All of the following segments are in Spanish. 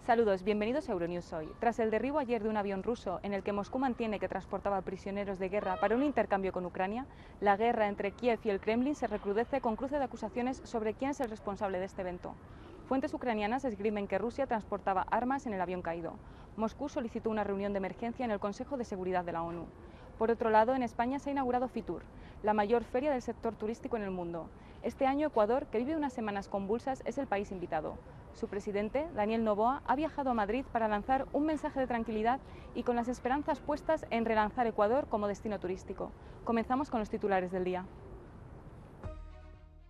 Saludos, bienvenidos a Euronews Hoy. Tras el derribo ayer de un avión ruso en el que Moscú mantiene que transportaba prisioneros de guerra para un intercambio con Ucrania, la guerra entre Kiev y el Kremlin se recrudece con cruce de acusaciones sobre quién es el responsable de este evento. Fuentes ucranianas esgrimen que Rusia transportaba armas en el avión caído. Moscú solicitó una reunión de emergencia en el Consejo de Seguridad de la ONU. Por otro lado, en España se ha inaugurado Fitur, la mayor feria del sector turístico en el mundo. Este año Ecuador, que vive unas semanas convulsas, es el país invitado. Su presidente, Daniel Noboa, ha viajado a Madrid para lanzar un mensaje de tranquilidad y con las esperanzas puestas en relanzar Ecuador como destino turístico. Comenzamos con los titulares del día.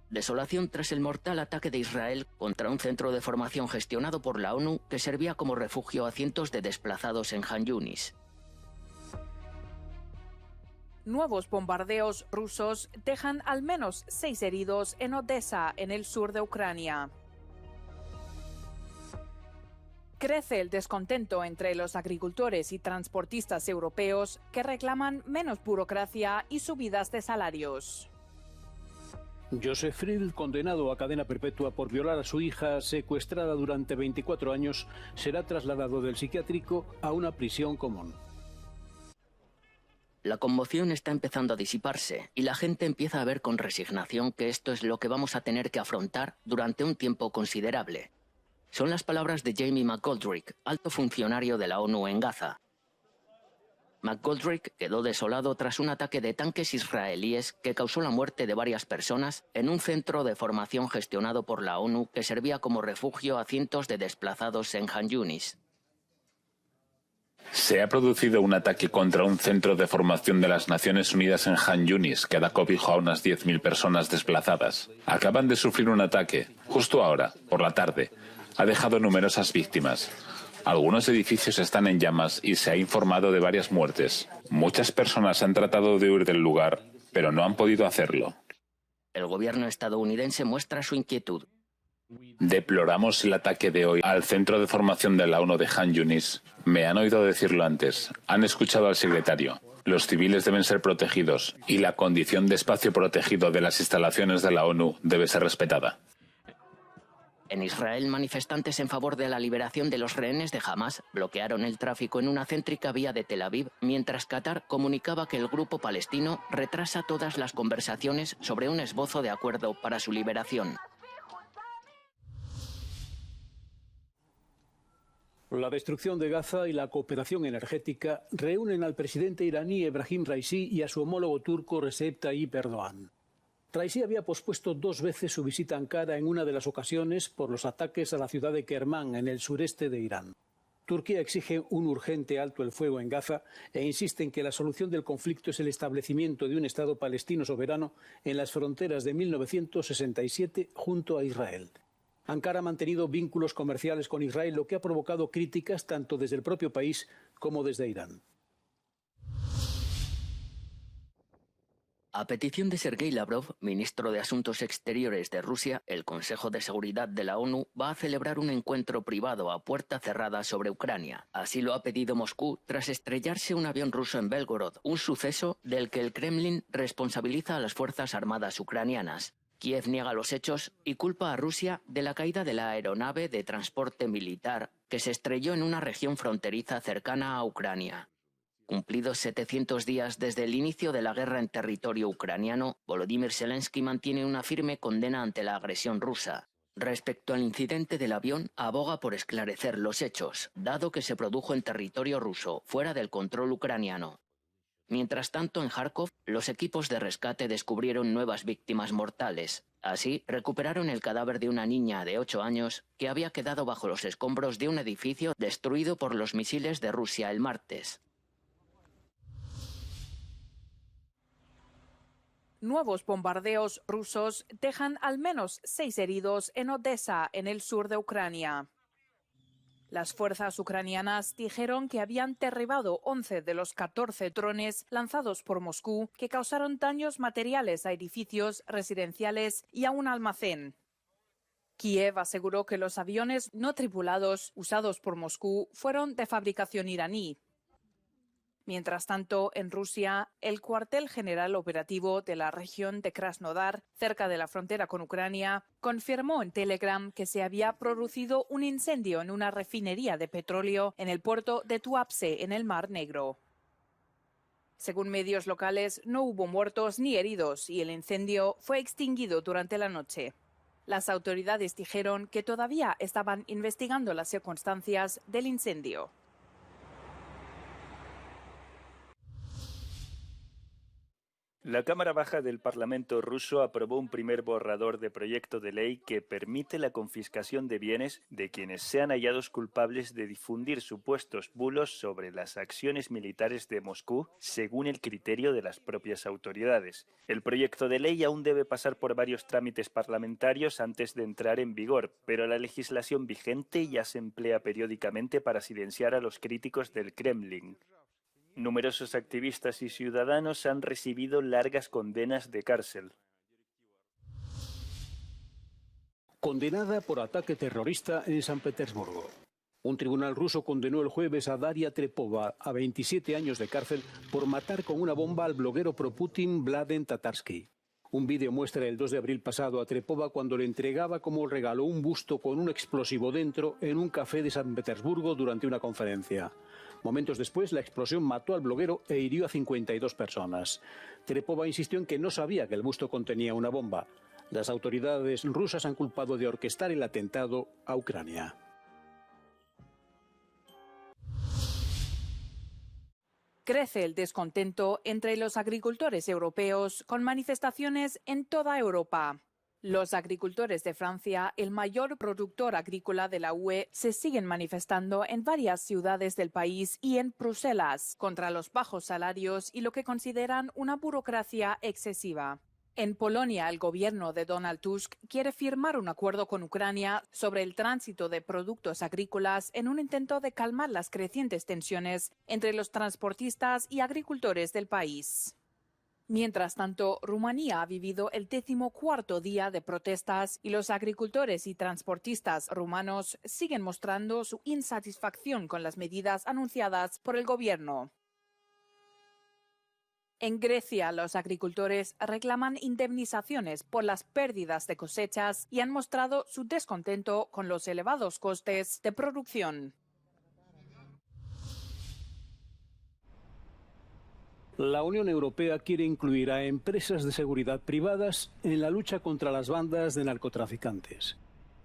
Desolación tras el mortal ataque de Israel contra un centro de formación gestionado por la ONU que servía como refugio a cientos de desplazados en Han Yunis. Nuevos bombardeos rusos dejan al menos 6 heridos en Odessa, en el sur de Ucrania. Crece el descontento entre los agricultores y transportistas europeos que reclaman menos burocracia y subidas de salarios. Joseph Friedl, condenado a cadena perpetua por violar a su hija secuestrada durante 24 años, será trasladado del psiquiátrico a una prisión común. La conmoción está empezando a disiparse y la gente empieza a ver con resignación que esto es lo que vamos a tener que afrontar durante un tiempo considerable. Son las palabras de Jamie McGoldrick, alto funcionario de la ONU en Gaza. McGoldrick quedó desolado tras un ataque de tanques israelíes que causó la muerte de varias personas en un centro de formación gestionado por la ONU que servía como refugio a cientos de desplazados en Han Yunis. Se ha producido un ataque contra un centro de formación de las Naciones Unidas en Han Yunis que da cobijo a unas 10.000 personas desplazadas. Acaban de sufrir un ataque, justo ahora, por la tarde. Ha dejado numerosas víctimas. Algunos edificios están en llamas y se ha informado de varias muertes. Muchas personas han tratado de huir del lugar, pero no han podido hacerlo. El gobierno estadounidense muestra su inquietud. Deploramos el ataque de hoy al centro de formación de la ONU de Han Yunis. Me han oído decirlo antes. Han escuchado al secretario. Los civiles deben ser protegidos y la condición de espacio protegido de las instalaciones de la ONU debe ser respetada. En Israel, manifestantes en favor de la liberación de los rehenes de Hamas bloquearon el tráfico en una céntrica vía de Tel Aviv, mientras Qatar comunicaba que el grupo palestino retrasa todas las conversaciones sobre un esbozo de acuerdo para su liberación. La destrucción de Gaza y la cooperación energética reúnen al presidente iraní Ebrahim Raisi y a su homólogo turco Recep Tayyip Erdogan. Raisi había pospuesto 2 veces su visita a Ankara, en una de las ocasiones por los ataques a la ciudad de Kermán, en el sureste de Irán. Turquía exige un urgente alto el fuego en Gaza e insiste en que la solución del conflicto es el establecimiento de un Estado palestino soberano en las fronteras de 1967 junto a Israel. Ankara ha mantenido vínculos comerciales con Israel, lo que ha provocado críticas tanto desde el propio país como desde Irán. A petición de Sergei Lavrov, ministro de Asuntos Exteriores de Rusia, el Consejo de Seguridad de la ONU va a celebrar un encuentro privado a puerta cerrada sobre Ucrania. Así lo ha pedido Moscú tras estrellarse un avión ruso en Belgorod, un suceso del que el Kremlin responsabiliza a las Fuerzas Armadas ucranianas. Kiev niega los hechos y culpa a Rusia de la caída de la aeronave de transporte militar que se estrelló en una región fronteriza cercana a Ucrania. Cumplidos 700 días desde el inicio de la guerra en territorio ucraniano, Volodymyr Zelensky mantiene una firme condena ante la agresión rusa. Respecto al incidente del avión, aboga por esclarecer los hechos, dado que se produjo en territorio ruso, fuera del control ucraniano. Mientras tanto, en Kharkov, los equipos de rescate descubrieron nuevas víctimas mortales. Así, recuperaron el cadáver de una niña de 8 años que había quedado bajo los escombros de un edificio destruido por los misiles de Rusia el martes. Nuevos bombardeos rusos dejan al menos 6 heridos en Odessa, en el sur de Ucrania. Las fuerzas ucranianas dijeron que habían derribado 11 de los 14 drones lanzados por Moscú que causaron daños materiales a edificios residenciales y a un almacén. Kiev aseguró que los aviones no tripulados usados por Moscú fueron de fabricación iraní. Mientras tanto, en Rusia, el cuartel general operativo de la región de Krasnodar, cerca de la frontera con Ucrania, confirmó en Telegram que se había producido un incendio en una refinería de petróleo en el puerto de Tuapse, en el Mar Negro. Según medios locales, no hubo muertos ni heridos y el incendio fue extinguido durante la noche. Las autoridades dijeron que todavía estaban investigando las circunstancias del incendio. La Cámara Baja del Parlamento ruso aprobó un primer borrador de proyecto de ley que permite la confiscación de bienes de quienes sean hallados culpables de difundir supuestos bulos sobre las acciones militares de Moscú, según el criterio de las propias autoridades. El proyecto de ley aún debe pasar por varios trámites parlamentarios antes de entrar en vigor, pero la legislación vigente ya se emplea periódicamente para silenciar a los críticos del Kremlin. Numerosos activistas y ciudadanos han recibido largas condenas de cárcel. Condenada por ataque terrorista en San Petersburgo. Un tribunal ruso condenó el jueves a Daria Trepova a 27 años de cárcel por matar con una bomba al bloguero pro-Putin Mladen Tatarsky. Un vídeo muestra el 2 de abril pasado a Trepova cuando le entregaba como regalo un busto con un explosivo dentro en un café de San Petersburgo durante una conferencia. Momentos después, la explosión mató al bloguero e hirió a 52 personas. Trepova insistió en que no sabía que el busto contenía una bomba. Las autoridades rusas han culpado de orquestar el atentado a Ucrania. Crece el descontento entre los agricultores europeos con manifestaciones en toda Europa. Los agricultores de Francia, el mayor productor agrícola de la UE, se siguen manifestando en varias ciudades del país y en Bruselas contra los bajos salarios y lo que consideran una burocracia excesiva. En Polonia, el gobierno de Donald Tusk quiere firmar un acuerdo con Ucrania sobre el tránsito de productos agrícolas en un intento de calmar las crecientes tensiones entre los transportistas y agricultores del país. Mientras tanto, Rumanía ha vivido el 14º día de protestas y los agricultores y transportistas rumanos siguen mostrando su insatisfacción con las medidas anunciadas por el gobierno. En Grecia, los agricultores reclaman indemnizaciones por las pérdidas de cosechas y han mostrado su descontento con los elevados costes de producción. La Unión Europea quiere incluir a empresas de seguridad privadas en la lucha contra las bandas de narcotraficantes.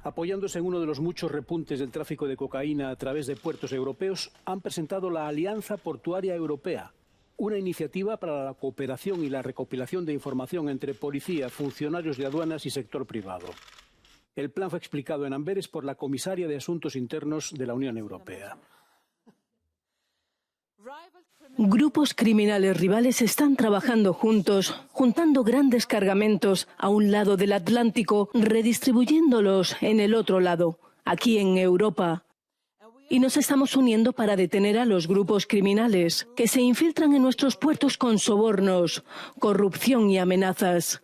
Apoyándose en uno de los muchos repuntes del tráfico de cocaína a través de puertos europeos, han presentado la Alianza Portuaria Europea, una iniciativa para la cooperación y la recopilación de información entre policía, funcionarios de aduanas y sector privado. El plan fue explicado en Amberes por la comisaria de Asuntos Internos de la Unión Europea. Grupos criminales rivales están trabajando juntos, juntando grandes cargamentos a un lado del Atlántico, redistribuyéndolos en el otro lado, aquí en Europa. Y nos estamos uniendo para detener a los grupos criminales que se infiltran en nuestros puertos con sobornos, corrupción y amenazas.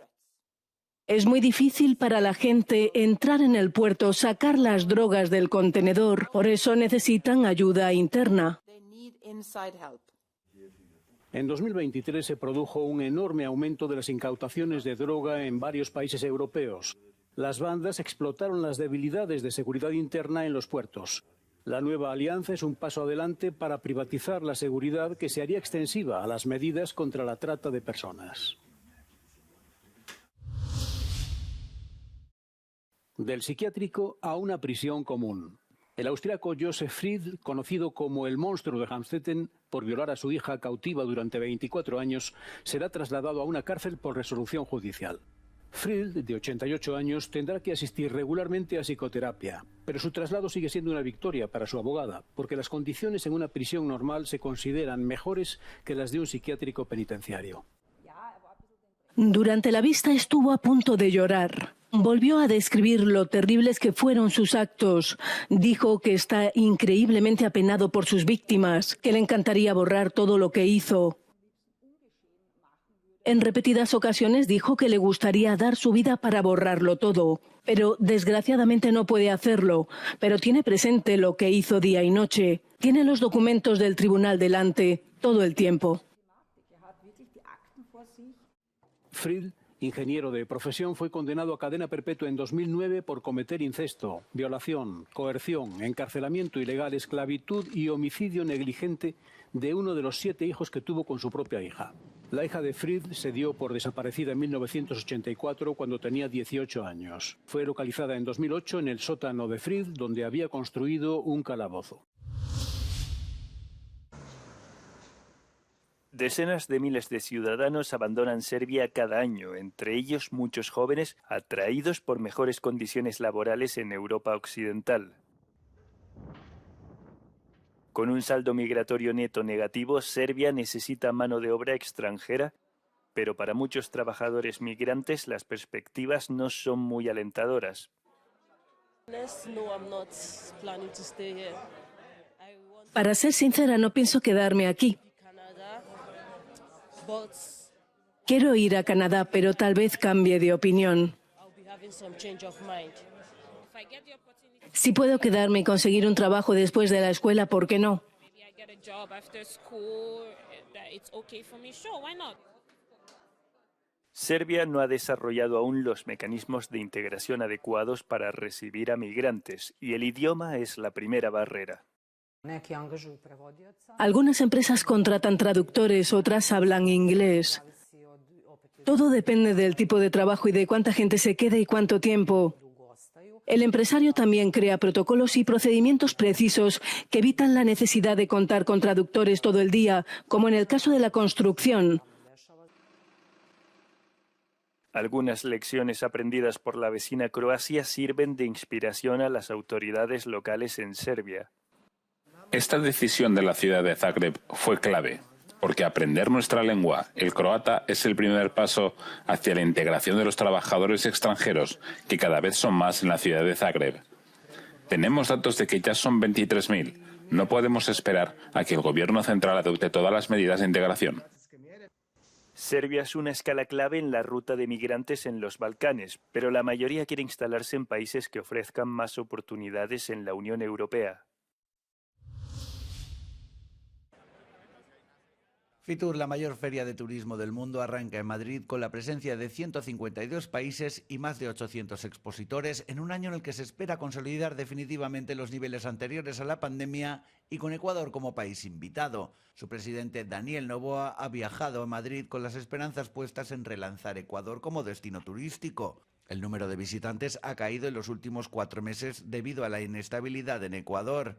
Es muy difícil para la gente entrar en el puerto, sacar las drogas del contenedor, por eso necesitan ayuda interna. En 2023 se produjo un enorme aumento de las incautaciones de droga en varios países europeos. Las bandas explotaron las debilidades de seguridad interna en los puertos. La nueva alianza es un paso adelante para privatizar la seguridad que se haría extensiva a las medidas contra la trata de personas. Del psiquiátrico a una prisión común. El austríaco Josef Friedl, conocido como el monstruo de Hamstetten por violar a su hija cautiva durante 24 años, será trasladado a una cárcel por resolución judicial. Friedl, de 88 años, tendrá que asistir regularmente a psicoterapia, pero su traslado sigue siendo una victoria para su abogada, porque las condiciones en una prisión normal se consideran mejores que las de un psiquiátrico penitenciario. Durante la vista estuvo a punto de llorar. Volvió a describir lo terribles que fueron sus actos. Dijo que está increíblemente apenado por sus víctimas, que le encantaría borrar todo lo que hizo. En repetidas ocasiones dijo que le gustaría dar su vida para borrarlo todo, pero desgraciadamente no puede hacerlo. Pero tiene presente lo que hizo día y noche. Tiene los documentos del tribunal delante. todo el tiempo. Fried, ingeniero de profesión, fue condenado a cadena perpetua en 2009 por cometer incesto, violación, coerción, encarcelamiento ilegal, esclavitud y homicidio negligente de uno de los 7 hijos que tuvo con su propia hija. La hija de Fried se dio por desaparecida en 1984 cuando tenía 18 años. Fue localizada en 2008 en el sótano de Fried, donde había construido un calabozo. Decenas de miles de ciudadanos abandonan Serbia cada año, entre ellos muchos jóvenes atraídos por mejores condiciones laborales en Europa Occidental. Con un saldo migratorio neto negativo, Serbia necesita mano de obra extranjera, pero para muchos trabajadores migrantes las perspectivas no son muy alentadoras. Para ser sincera, no pienso quedarme aquí. Quiero ir a Canadá, pero tal vez cambie de opinión. Si puedo quedarme y conseguir un trabajo después de la escuela, ¿por qué no? Serbia no ha desarrollado aún los mecanismos de integración adecuados para recibir a migrantes, y el idioma es la primera barrera. Algunas empresas contratan traductores, otras hablan inglés. Todo depende del tipo de trabajo y de cuánta gente se queda y cuánto tiempo. El empresario también crea protocolos y procedimientos precisos que evitan la necesidad de contar con traductores todo el día, como en el caso de la construcción. Algunas lecciones aprendidas por la vecina Croacia sirven de inspiración a las autoridades locales en Serbia. Esta decisión de la ciudad de Zagreb fue clave, porque aprender nuestra lengua, el croata, es el primer paso hacia la integración de los trabajadores extranjeros, que cada vez son más en la ciudad de Zagreb. Tenemos datos de que ya son 23.000. No podemos esperar a que el gobierno central adopte todas las medidas de integración. Serbia es una escala clave en la ruta de migrantes en los Balcanes, pero la mayoría quiere instalarse en países que ofrezcan más oportunidades en la Unión Europea. Fitur, la mayor feria de turismo del mundo, arranca en Madrid con la presencia de 152 países y más de 800 expositores en un año en el que se espera consolidar definitivamente los niveles anteriores a la pandemia y con Ecuador como país invitado. Su presidente Daniel Noboa ha viajado a Madrid con las esperanzas puestas en relanzar Ecuador como destino turístico. El número de visitantes ha caído en los últimos 4 meses debido a la inestabilidad en Ecuador.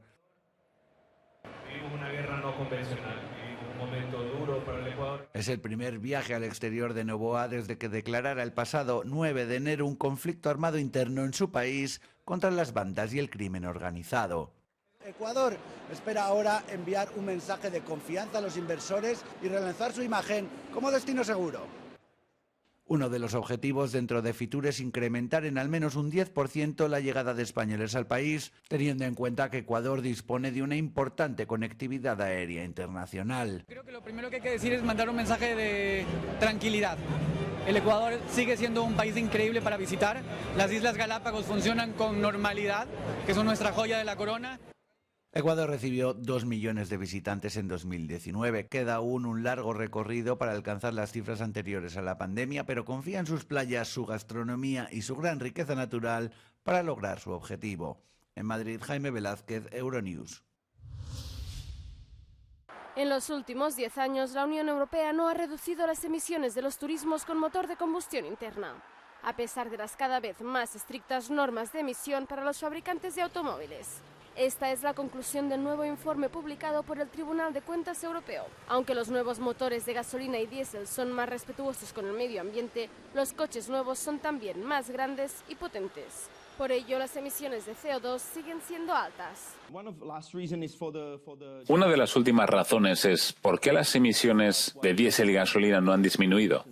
Vivimos una guerra no convencional. Momento duro para el Ecuador. Es el primer viaje al exterior de Noboa desde que declarara el pasado 9 de enero un conflicto armado interno en su país contra las bandas y el crimen organizado. Ecuador espera ahora enviar un mensaje de confianza a los inversores y relanzar su imagen como destino seguro. Uno de los objetivos dentro de Fitur es incrementar en al menos un 10% la llegada de españoles al país, teniendo en cuenta que Ecuador dispone de una importante conectividad aérea internacional. Creo que lo primero que hay que decir es mandar un mensaje de tranquilidad. El Ecuador sigue siendo un país increíble para visitar. Las Islas Galápagos funcionan con normalidad, que son nuestra joya de la corona. Ecuador recibió 2 millones de visitantes en 2019. Queda aún un largo recorrido para alcanzar las cifras anteriores a la pandemia, pero confía en sus playas, su gastronomía y su gran riqueza natural para lograr su objetivo. En Madrid, Jaime Velázquez, Euronews. En los últimos 10 años, la Unión Europea no ha reducido las emisiones de los turismos con motor de combustión interna, a pesar de las cada vez más estrictas normas de emisión para los fabricantes de automóviles. Esta es la conclusión del nuevo informe publicado por el Tribunal de Cuentas Europeo. Aunque los nuevos motores de gasolina y diésel son más respetuosos con el medio ambiente, los coches nuevos son también más grandes y potentes. Por ello, las emisiones de CO2 siguen siendo altas. Una de las últimas razones es ¿por qué las emisiones de diésel y gasolina no han disminuido?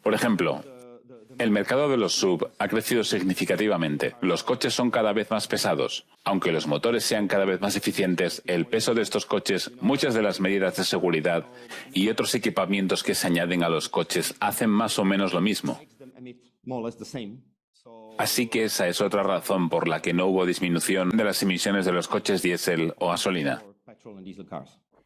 Por ejemplo, el mercado de los SUV ha crecido significativamente. Los coches son cada vez más pesados. Aunque los motores sean cada vez más eficientes, el peso de estos coches, muchas de las medidas de seguridad y otros equipamientos que se añaden a los coches hacen más o menos lo mismo. Así que esa es otra razón por la que no hubo disminución de las emisiones de los coches diésel o gasolina.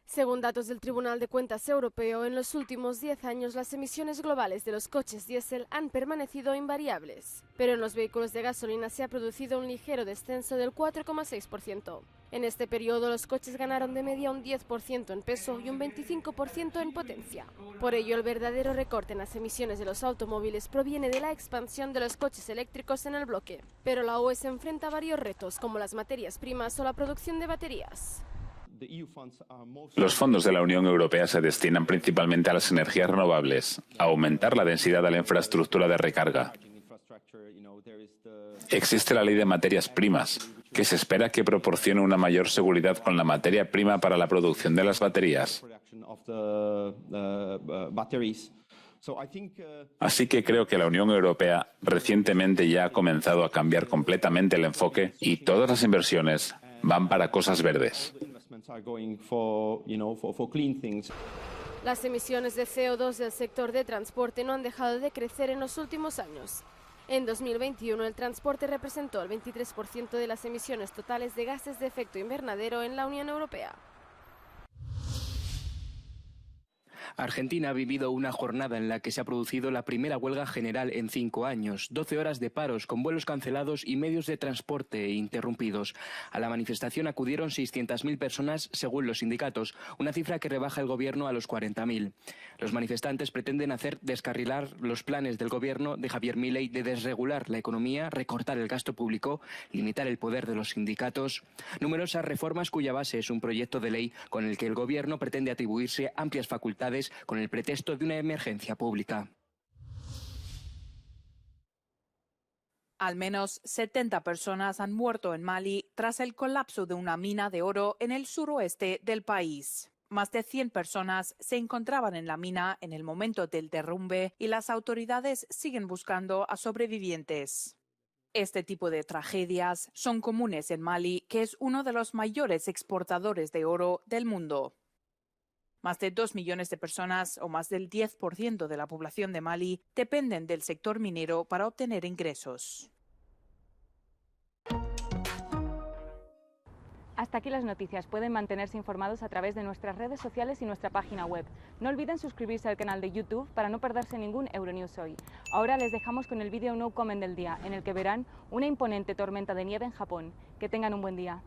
Según datos del Tribunal de Cuentas Europeo, en los últimos 10 años las emisiones globales de los coches diésel han permanecido invariables, pero en los vehículos de gasolina se ha producido un ligero descenso del 4,6%. En este periodo los coches ganaron de media un 10% en peso y un 25% en potencia. Por ello, el verdadero recorte en las emisiones de los automóviles proviene de la expansión de los coches eléctricos en el bloque. Pero la UE se enfrenta a varios retos, como las materias primas o la producción de baterías. Los fondos de la Unión Europea se destinan principalmente a las energías renovables, a aumentar la densidad de la infraestructura de recarga. Existe la ley de materias primas, que se espera que proporcione una mayor seguridad con la materia prima para la producción de las baterías. Así que creo que la Unión Europea recientemente ya ha comenzado a cambiar completamente el enfoque y todas las inversiones van para cosas verdes. Las emisiones de CO2 del sector de transporte no han dejado de crecer en los últimos años. En 2021 el transporte representó el 23% de las emisiones totales de gases de efecto invernadero en la Unión Europea. Argentina ha vivido una jornada en la que se ha producido la primera huelga general en 5 años, 12 horas de paros con vuelos cancelados y medios de transporte interrumpidos. A la manifestación acudieron 600.000 personas según los sindicatos, una cifra que rebaja el gobierno a los 40.000. Los manifestantes pretenden hacer descarrilar los planes del gobierno de Javier Milei de desregular la economía, recortar el gasto público, limitar el poder de los sindicatos. Numerosas reformas cuya base es un proyecto de ley con el que el gobierno pretende atribuirse amplias facultades con el pretexto de una emergencia pública. Al menos 70 personas han muerto en Mali tras el colapso de una mina de oro en el suroeste del país. Más de 100 personas se encontraban en la mina en el momento del derrumbe y las autoridades siguen buscando a sobrevivientes. Este tipo de tragedias son comunes en Mali, que es uno de los mayores exportadores de oro del mundo. Más de 2 millones de personas, o más del 10% de la población de Mali, dependen del sector minero para obtener ingresos. Hasta aquí las noticias. Pueden mantenerse informados a través de nuestras redes sociales y nuestra página web. No olviden suscribirse al canal de YouTube para no perderse ningún Euronews Hoy. Ahora les dejamos con el vídeo No Comment del día, en el que verán una imponente tormenta de nieve en Japón. Que tengan un buen día.